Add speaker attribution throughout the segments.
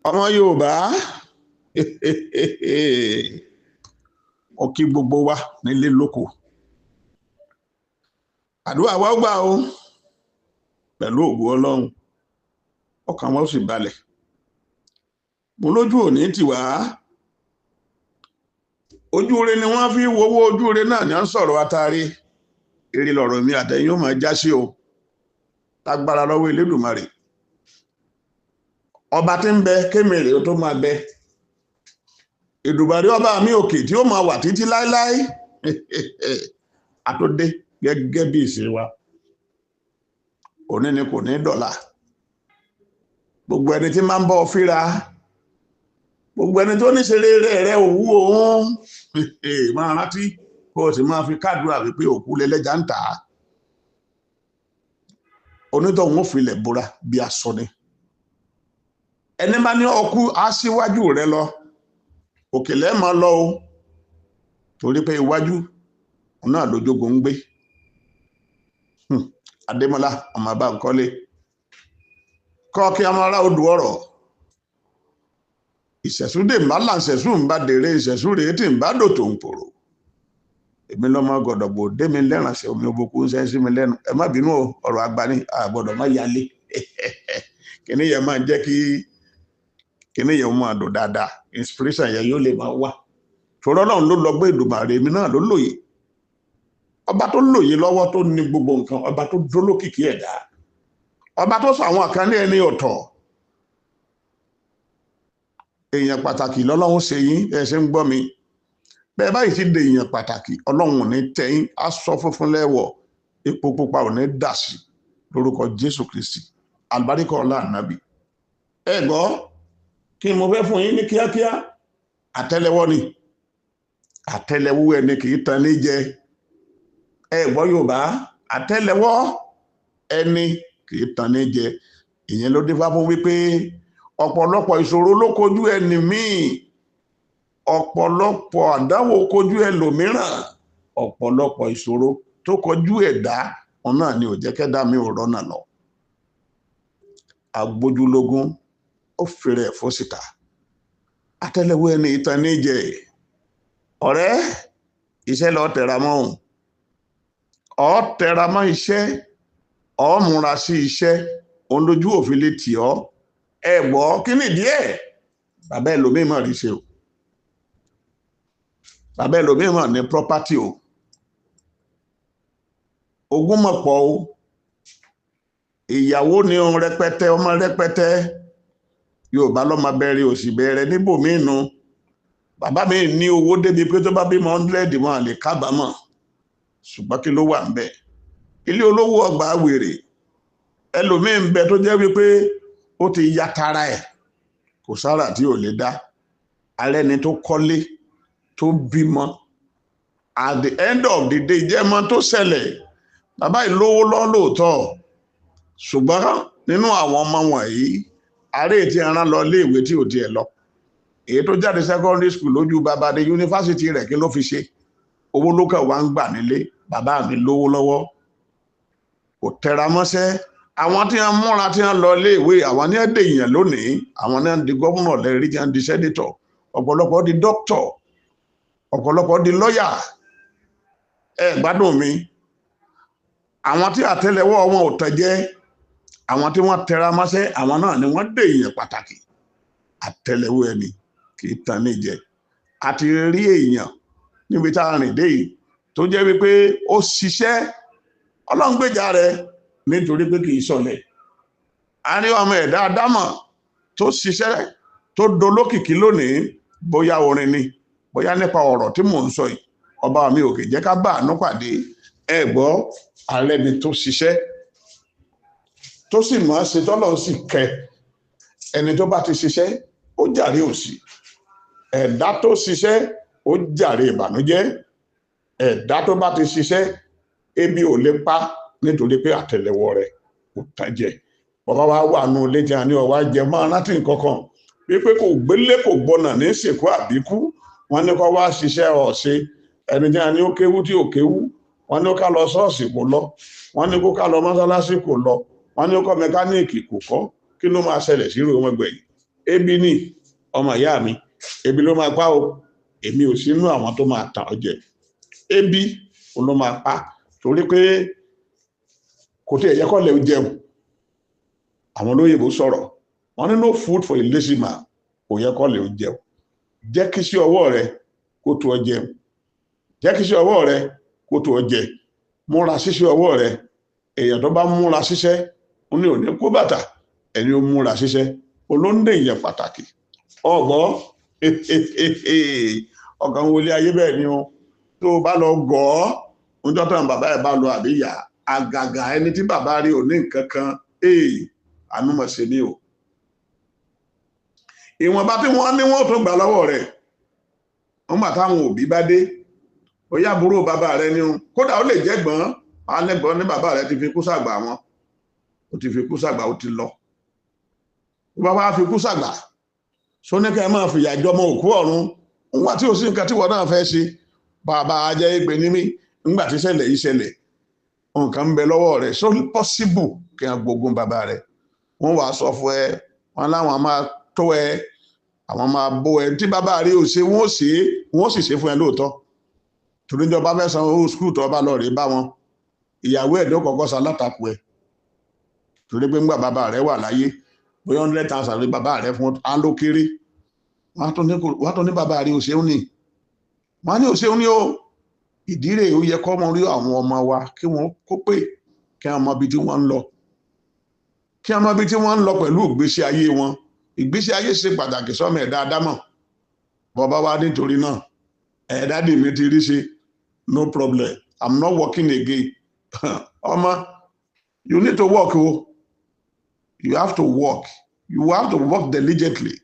Speaker 1: ọmọ Yorùbá ó kí gbogbo wa nílé lóko àdúrà wa gbà o pẹ̀lú ògo Ọlọ́run ọkàn wa ó sì balẹ̀ mo lójú òní tiwa ojú ire ni wọ́n fi wowó ojú ire náà ní à ń sọ̀rọ̀ atari èrè lọ̀rọ̀ mi àtẹ̀yìn ó máa já sí o lágbára lọ́wọ́ Elédùmarè ọba tí ń bẹ kémèrè ó tó máa bẹ Èdùmàrè ọba mi òkè tí ó máa wà títí láéláé àtòdé gẹ́gẹ́ bí ìṣe wa òní ni kò ní dọ̀la gbogbo ẹni tí máa ń bọ́ fíra gbogbo ẹni tó ní ṣeré rẹ òwú òun máa rántí kó o sì máa fi kádùá wípé òkú lẹlẹ́jà ń tà á onítọ̀hún ó filẹ̀ bora bí aṣọ ni ẹni bá ní ọkú á síwájú rẹ lọ òkèlè máa lọ o torí pé iwájú náà lójógun ń gbé Adémọ́lá ọmọ Bánkọ́lé kọ́ kí a máa rá odò ọ̀rọ̀ ìṣẹ̀súdè ń bá láǹṣẹ̀sú ń bá dèrè ìṣẹ̀sú rèé tí ń bá dòtò ń pòrò èmi lọ́mọ gọ̀dọ̀gbò dé mi lẹ́rànṣẹ́ omi òbòkú ń sẹ́ sí mi lẹ́nu ẹ má bínú ọ̀rọ̀ àgbà ní àgbọ̀dọ̀ má yálé kìíní yẹn máa jẹ́ kí kìíní yẹn máa dùn dáadáa inspiration yẹn yóò lè máa wá ṣòro Ọlọ́run ló lọ gbé Èdùmàrè mi náà ló lòye ọba tó lòye lọ́wọ́ tó ní gbogbo nǹkan ọba tó dólókìkí ẹ̀dá ọba tó sọ àwọn kan ní ẹni ọ̀tọ̀ èèyàn pàtàkì lọ́lọ́run ṣe yín ẹ ṣe ń gbọ́ mi bẹ́ẹ̀ báyìí ti dé èèyàn pàtàkì Ọlọ́run ò ní tẹ́yìn aṣọ funfun lẹ́wọ̀ epo pupa ò ní dà sí lórúkọ Jésù Kristi àlùbáríkà ọlá ànábì ẹ gbọ́ kí mo fẹ́ fún yín ní kíákíá àtẹ́lẹwọ́ ni àtẹ́lẹwọ́ ẹni kì í tan ní jẹ ẹ gbọ́ Yorùbá àtẹ́lẹwọ́ ẹni kì í tan ní jẹ ìyẹn ló dé fá fún wípé ọ̀pọ̀lọpọ̀ ìṣòro ló kojú ẹni míì ọ̀pọ̀lọpọ̀ àdánwò kojú ẹlòmíràn ọ̀pọ̀lọpọ̀ ìṣòro tó kojú ẹ̀dá wọn náà ni ò jẹ́ kẹ́dá mi ò rọ́nà lọ agbójúlógún ó fèrè ẹ̀fọ́ síta àtẹ́lẹwọ́ ẹni ìtàn ní jẹ ọ̀rẹ́ iṣẹ́ lọ tẹra mọ́ òun ọ tẹra mọ́ iṣẹ́ ọ múra sí iṣẹ́ òun lójú òfin lè tì ọ́ ẹ gbọ́ kí nìdí ẹ̀ bàbá ẹlòmíì mà rí ṣe o bàbá ẹlòmíì mà ní property o ogún mọ̀ pọ̀ o ìyàwó ní ohun rẹpẹtẹ ọmọ rẹpẹtẹ Yorùbá lọ́mọ bẹ̀rẹ̀ òsì bẹ̀rẹ̀ níbòmíì nu bàbá mi ní owó débi pé tó bá bímọ 100 wọn lè kábàámọ̀ ṣùgbọ́n kí ló wà ń bẹ ilé olówó ọgbà wèrè ẹlòmíì ń bẹ tó jẹ́ wípé ó ti ya tara ẹ̀ kò sára tí ò lè dá alẹ́ ni tó kọ́lé tó bímọ at the end of the day jẹ́mọ́ tó ṣẹlẹ̀ bàbá ìlówó lóòótọ́ ṣùgbọ́n nínú àwọn ọmọ wọ̀nyí ààrẹ tí ẹran lọ ilé ìwé tí ò tiẹ̀ lọ èyí tó jáde secondary school lójú bàbá dé yunifásitì rẹ̀ kí ló fi ṣe owó ló kàn wá ń gbà nílé bàbá mi lówó lọ́wọ́ kò tẹra mọ́ṣẹ́ àwọn tí wọ́n múra tí wọ́n lọ ilé ìwé àwọn ní ẹ̀dẹ̀ èèyàn lónìí àwọn ní di gómìnà lẹ́rí tí wọ́n di sẹ́dítọ̀ ọ̀pọ̀lọpọ̀ di dókítọ̀ ọ̀pọ̀lọpọ̀ di lọ́yà ẹ gbádùn mi àwọn tí àtẹ́lẹwọ́ wọn ò tẹ̀jẹ́ àwọn tí wọ́n tẹra mọ́ṣẹ́ àwọn náà ni wọ́n dé èèyàn pàtàkì àtẹ́lẹwọ́ ẹni kì í tan ní jẹ àti rí èèyàn níbi tá a rìn dé yìí tó jẹ́ wípé ó ṣiṣẹ́ Ọlọ́run gbèjà rẹ̀ nítorí pé kì í sọlẹ̀ a ní ọmọ ẹ̀dá Ádámọ̀ tó ṣiṣẹ́ tó dolókìkí lónìí bóyá orin ni bóyá nípa ọ̀rọ̀ tí mò ń sọ yìí ọba mi òkè jẹ́ ká bá àánú pàdé ẹ gbọ́ ààrẹ ni tó ṣiṣẹ́ tó sì máa ṣe tọ́lọ́ sì kẹ ẹni tó bá ti ṣiṣẹ́ ó jàre òṣì ẹ̀dá tó ṣiṣẹ́ ó jàre ìbànújẹ́ ẹ̀dá tó bá ti ṣiṣẹ́ ebi ò lè pa nítorí pé àtẹ́lẹwọ́ rẹ̀ kò tán jẹ bàbá wa wà nù létí àní ọwá jẹ máa rántí nǹkankan wípé kò gbélé kò gbọnà ní sìnkú àbíkú wọn ní kó wá ṣiṣẹ́ ọ̀ṣẹ́ ẹni tí a ní ó kéwú tí ò kéwú wọn ní ó ká lọ ṣọ́ọ̀ṣì kò lọ wọn ní kó ká lọ mọ́sálásí kò lọ wọn ní ó kọ́ mẹkáníìkì kò kọ́ kí ló máa ṣẹlẹ̀ sí ìròyìn ọgbẹ̀yìn ebi ni ọmọ ìyá mi ebi ló máa pa o èmi ò sínú àwọn tó máa tàn ọ́ jẹ ebi ló máa pa torí pé kò tí ẹ̀yẹ kọ́ lẹ̀ ó jẹun àwọn olóyìnbó sọ̀rọ̀ wọ́n ní no food for a lazy man kò yẹ kọ́ lẹ̀ ó jẹun jẹ́ kí sí ọwọ́ rẹ kó tó ọ jẹun jẹ́ kí sí ọwọ́ rẹ kó tó ọ jẹ múra ṣíṣe ọwọ́ rẹ èèyàn tó bá múra ṣiṣẹ́ ó ní òní kó bàtà ẹni ó múra ṣiṣẹ́ olóńdè ìyẹn pàtàkì ọgbọ́ ọkàn wọlé ayé bẹ́ẹ̀ ni o tó bá lọ gọ́ oúnjẹ tó ń bàbá ẹ̀ bá lọ àbíyá àgàgà ẹni tí bàbá rí ò ní nǹkan kan ànúmọ̀ṣe ni o ìwọ̀nba tí wọ́n ní wọ́n tó gbà lọ́wọ́ rẹ̀ wọ́n gbà táwọn òbí bá dé ó yá àbúrò bàbá rẹ̀ ni o kódà ó lè jẹ́ gbọ́n alẹ́gbọ́n ní bàbá rẹ̀ ti fi kú sàgbà wọn ó ti fi kú sàgbà ó ti lọ bàbá fi kú sàgbà sóníkẹ́ máa fìyà jọmọ òkú ọ̀run wá tí ó sì nǹkan tí wọ́n náà fẹ́ ṣe bàbá ajẹ́ ìpè ní mí nígbà tí ṣẹlẹ̀ yìí ṣẹlẹ̀ nǹkan ń bẹ lọ́wọ́ rẹ̀ so possible kí wọ́n gbógun bàbá rẹ̀ wọ́n wàá sọ fún ẹ wọn láwọn máa tó ẹ àwọn máa bó ẹ tí bàbá rí ò ṣe wọ́n sì ṣe fún ẹ lóòótọ́ torí ìjọba fẹ́ san owó skul tó bá lọ rèé bá wọn ìyàwó ẹ̀dọ́ kọ̀ọ̀kan sa látakò ẹ̀ torí pé ńgbà bàbá rẹ̀ wà láyé bóyá 100,000 rí bàbá rẹ̀ fún án ló kéré wọ́n tó ní bàbá rí òṣèún ni wọ́n ní òṣèún ni ó ìdí rẹ̀ ó yẹ kọ́ mọ rí àwọn ọmọ wa kí wọ́n kó pé kí wọ́n mọ ibi tí wọ́n ń lọ kí wọ́n mọ ibi tí wọ́n ń lọ pẹ̀lú ìgbésí ayé wọn ìgbésí ayé ṣe pàtàkì sọ́mọ ẹ̀dá ádámọ̀ bọ́bá wa nítorí náà ẹ̀dá dì mí ti rí ṣe no problem I'm not working again ọmọ you need to work o you have to work diligently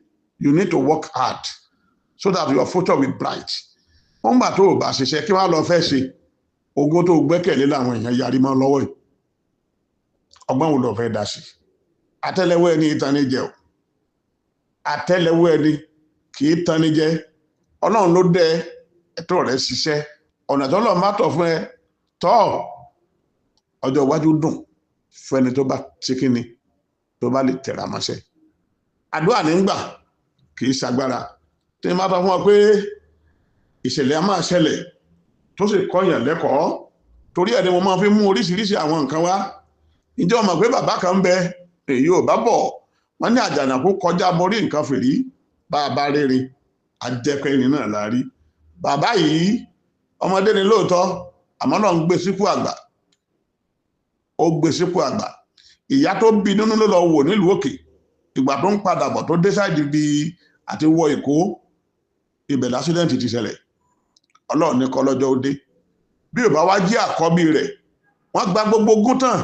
Speaker 1: you need to work hard so that your future will be bright wọ́n gbà tó o bá ṣiṣẹ́ kí wọ́n lọ fẹ́ ṣe ogún tó gbẹ́kẹ̀lé làwọn èèyàn yarí mọ́ lọ́wọ́ yìí ọgbọ́n wo lọ fẹ́ dá sí àtẹ́lẹwọ́ ẹni ìtanijẹ o àtẹ́lẹwọ́ ẹni kì í tanijẹ ọlọ́run ló dẹ ẹ̀tọ́ rẹ̀ ṣiṣẹ́ ọ̀nà tó lọ́ọ́ má tọ̀ fún ẹ tọ́ ọjọ́ iwájú dùn fún ẹni tó bá ṣe kíni tó bá lè tẹ̀ra mọ́ṣẹ́ àdúrà nígbà kì í ṣagbára tí n bá tọ́ fún ọ pé ìṣẹ̀lẹ̀ a máa ṣẹlẹ̀ tó sì kọ́yàn lẹ́kọ̀ọ́ torí ẹ̀ ni mo máa fi mú oríṣiríṣi àwọn nǹkan wá ìjọ mọ̀ pé bàbá kan ń bẹ èyí ò bá bọ̀ wọ́n ní àjànàkú kọjá borí nǹkan fìrí bá a bá rere àjẹpẹ́ ẹni náà la rí bàbá yìí ọmọdé ni lóòótọ́ àmọ́ náà ń gbé sípò àgbà ó gbé sípò àgbà ìyá tó bí nínú ló lọ wò nílùú òkè ìgbà tó ń padà bọ̀ tó dé sáìdì bí àti wọ Èkó ibẹ̀ lásídẹ̀ǹtì ti ṣẹlẹ̀ Ọlọ́run ní kọ́ lọ́jọ́ ó dé bí ò bá wá jí àkọ́bí rẹ̀ wọ́n gba gbogbo ogún tán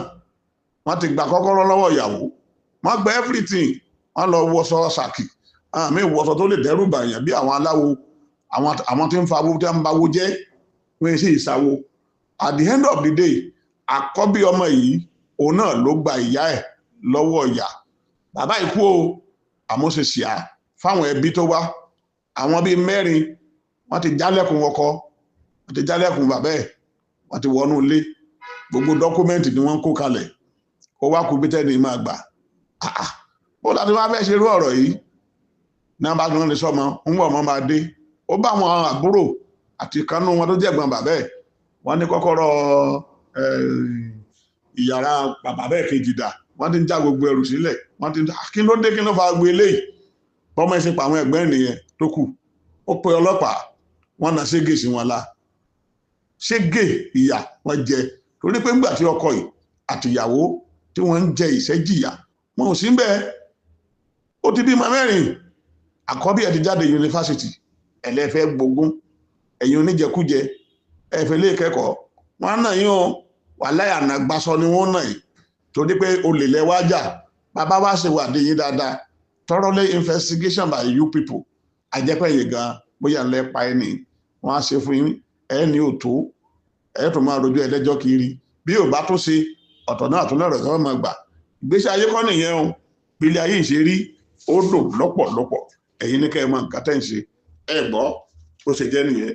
Speaker 1: wọ́n ti gba kọ́kọ́rọ́ lọ́wọ́ ìyàwó wọ́n gba everything wọ́n lọ wọṣọ ṣàkì àmì ìwọṣọ tó lè dẹ́rù bàyàn bí àwọn aláwo àwọn tí ń fa owó tí ń báwó jẹ́ wọ́n sì ìsàwó at the end of the day àkọ́bí ọmọ yìí òun náà ló gba ìyá ẹ̀ lọ́wọ́ ìyá bàbá ikú o àmúṣeṣìá fáwọn ẹbí tó wá àwọn bíi mẹ́rin wọ́n ti jálẹ̀kùn ọkọ wọ́n ti jálẹ̀kùn bàbá ẹ̀ wọ́n ti wọnú ilé gbogbo dọ́kúmẹ́ǹtì ni wọ́n kó kalẹ̀ ó wá kú pété ní máa gbà ó láti wá fẹ́ ṣe irú ọ̀rọ̀ yìí náà bá tún lè sọmọ ń bọ̀ ọmọ máa dé ó bá àwọn àbúrò àti kanú wọn tó jẹ̀gbọ́n bàbá ẹ̀ wọ́n ní kọ́kọ́rọ́ ìyàrá bàbá ẹ̀ kejì dà wọ́n ti ń já gbogbo ẹrù sílẹ̀ wọ́n ti ń kí ló dé kí ló fa gbé eléyìí bọ́mọ ẹ̀sìn pa àwọn ẹ̀gbẹ́ ènìyàn tó kù ó pe ọlọ́pàá wọ́n na ségè sí wọn la ségè ìyà wọ́n jẹ torí pé ńgbà tí ọkọ yìí àtìyàwó tí wọ́n ń jẹ ìṣẹ́jìyà wọn ò sí ń bẹ́ẹ̀ ó ti bímọ mẹ́rin àkọ́bí ẹ̀ ti jáde yunifásitì ẹ̀lẹ́fẹ́ gbógun ẹ̀yin oníjẹkújẹ ẹ̀fẹ́ lè kẹ́kọ̀ọ́ wọn náà yín o wàláhì ànàgbàsọ ni wọ́n náà yìí torí pé olè lẹ́wájà bàbá wa ṣe wádìí yín dáadáa thoroughly investigation by you people àjẹpẹ́ yìí gan bóyá ńlẹ́ pa ẹ́ ní wọ́n á ṣe fún yín ẹ̀ ní òtó ẹ̀ tó máa rojú ẹlẹ́jọ́ kiri bí ò bá tó ṣe ọ̀tọ̀ náà tó lọ́rọ̀ tó máa gbà ìgbésí ayé kọ́ nìyẹn o bílẹ̀ ayé ìṣe rí ó dùn lọ́pọ̀lọpọ̀ ẹ̀yin ní kẹ́ ẹ máa nǹkan tẹ́ ń ṣe ẹ gbọ́ ó ṣe jẹ́ nìyẹn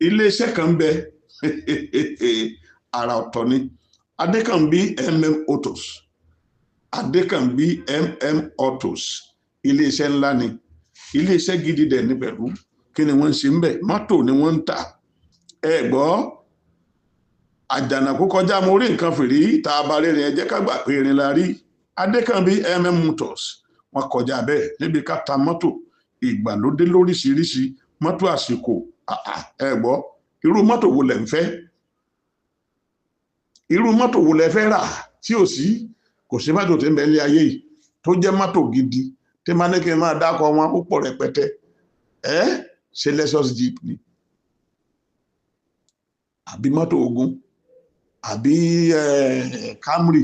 Speaker 1: iléeṣẹ́ kan ń bẹ ara ọ̀tọ̀ ni Adékànbí MM Autos Adékànbí MM Autos iléeṣẹ́ ńlá ni iléeṣẹ́ gidi dẹ̀ ní pẹ̀lú kí ni wọ́n ń ṣe ń bẹ̀ mọ́tò ni wọ́n ń tà ẹ gbọ́ Àjànàkú kọjá mo rí nǹkan fìrí tá a bá rìnrìn ẹ jẹ́ ká gbà pé irin la rí Adékànbí Motors wọn kọjá bẹ́ẹ̀ níbi ká ta mọ́tò ìgbàlódé lóríṣiríṣi mọ́tò àsìkò ẹ gbọ́ irú mọ́tò wo lẹ ń fẹ́ irú mọ́tò wo lẹ fẹ́ rà tí ò sí kò sí mọ́tò tí ń bẹ ní ayé yìí tó jẹ́ mọ́tò gidi tí máa ní kí n máa dákọ̀ wọn púpọ̀ rẹpẹtẹ ṣe Lexus Jeep ni àbí mọ́tò ogun àbí Camry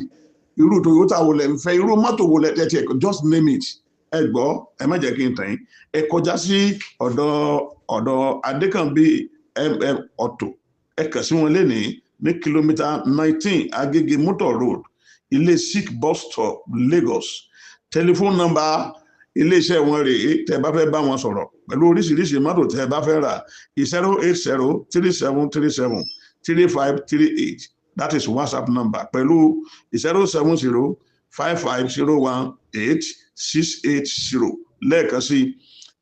Speaker 1: irú Toyota wo lẹ ń fẹ́ irú mọ́tò wo lẹ tẹ́tí ẹ̀kọ́ just name it ẹ gbọ́ ẹ má jẹ́ kí n tàn yín ẹ kọjá sí ọ̀dọ̀ Adékànbí Auto ẹ kàn sí wọn lénìí ní kìlómítà 19 Agége Motor Road ilé Sikh bus stop Lagos tẹlifóònù nọ́mbà iléeṣẹ́ wọn rèé tẹ́ bá fẹ́ bá wọn sọ̀rọ̀ pẹ̀lú oríṣiríṣi mọ́tò tẹ́ bá fẹ́ rà 08037373538 that is WhatsApp number pẹ̀lú 07055018680 lẹ́ẹ̀kan sí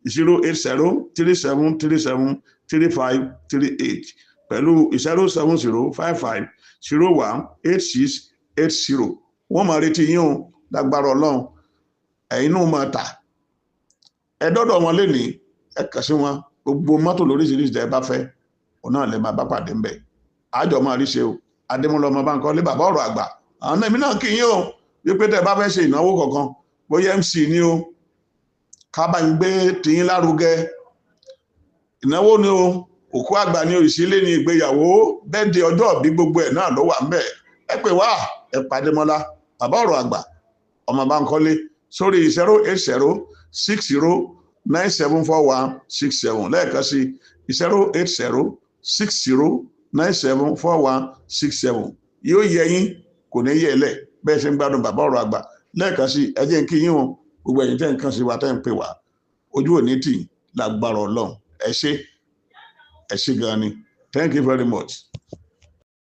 Speaker 1: 08037373538 pẹ̀lú 07055018680 wọ́n máa retí yín o lágbára Ọlọ́run ẹ̀yin náà máa tà ẹ dọ́dọ̀ wọn lénìí ẹ kàn sí wọn gbogbo mọ́tò lóríṣiríṣi tẹ́ bá fẹ́ òun náà lè máa bá pàdé ńbẹ̀ àjọ máa rí ṣe o Adémọ́lá ọmọ Bánkọ́lé bàbá ọ̀rọ̀ àgbà àwọn náà èmi náà kí yín o wípé tẹ́ bá fẹ́ ṣe ìnáwó kankan bóyá MC ni o ká bá ń gbé tiyín lárugẹ ìnáwó ni o òkú àgbà ni o ìṣílé ni ìgbéyàwó bẹ́ẹ̀ di ọjọ́ ìbí gbogbo ẹ̀ náà ló wà ńbẹ̀ ẹ pè wá ẹ pàdé Adémọ́lá bàbá ọ̀rọ̀ àgbà ọmọ Bánkọ́lé sórí 08060974167 lẹ́ẹ̀kan sí 08060974167 yóò yẹ yín kò ní yẹ lẹ̀ bẹ́ẹ̀ ṣe ń gbádùn bàbá ọ̀rọ̀ àgbà lẹ́ẹ̀kan sí ẹ jẹ́ kí yín o gbogbo ẹ̀yin tẹ́ ń kàn sí wa tẹ́ ń pè wá ojú òní tì lágbára Ọlọ́run ẹ ṣé gan ni thank you very much.